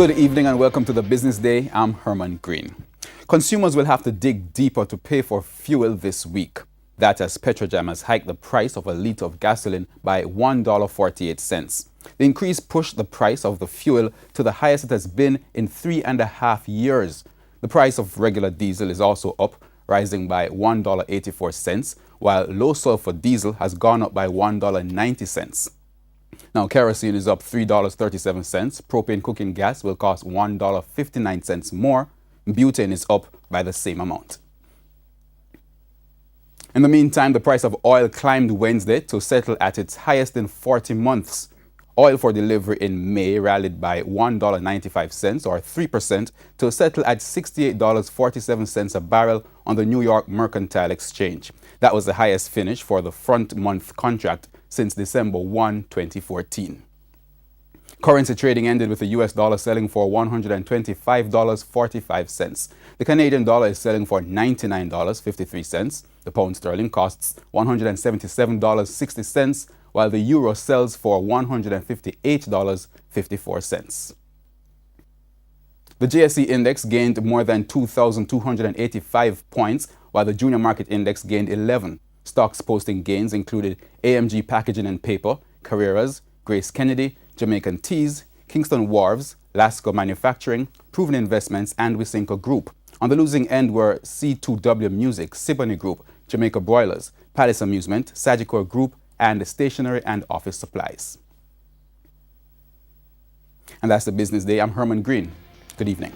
Good evening and welcome to the Business Day. I'm Herman Green. Consumers will have to dig deeper to pay for fuel this week. That as Petrojam has hiked the price of a litre of gasoline by $1.48. The increase pushed the price of the fuel to the highest it has been in 3.5 years. The price of regular diesel is also up, rising by $1.84, while low sulfur diesel has gone up by $1.90. Now, kerosene is up $3.37. Propane cooking gas will cost $1.59 more. Butane is up by the same amount. In the meantime, the price of oil climbed Wednesday to settle at its highest in 40 months. Oil for delivery in May rallied by $1.95 or 3% to settle at $68.47 a barrel on the New York Mercantile Exchange. That was the highest finish for the front month contract since December 1, 2014. Currency trading ended with the US dollar selling for $125.45. The Canadian dollar is selling for $99.53. The pound sterling costs $177.60, while the euro sells for $158.54. The JSE index gained more than 2,285 points, while the junior market index gained 11. Stocks posting gains included AMG Packaging and Paper, Carreras, Grace Kennedy, Jamaican Teas, Kingston Wharves, Lasco Manufacturing, Proven Investments, and Wysinco Group. On the losing end were C2W Music, Siboney Group, Jamaica Broilers, Palace Amusement, Sagicor Group, and Stationery and Office Supplies. And that's the Business Day. I'm Herman Green. Good evening.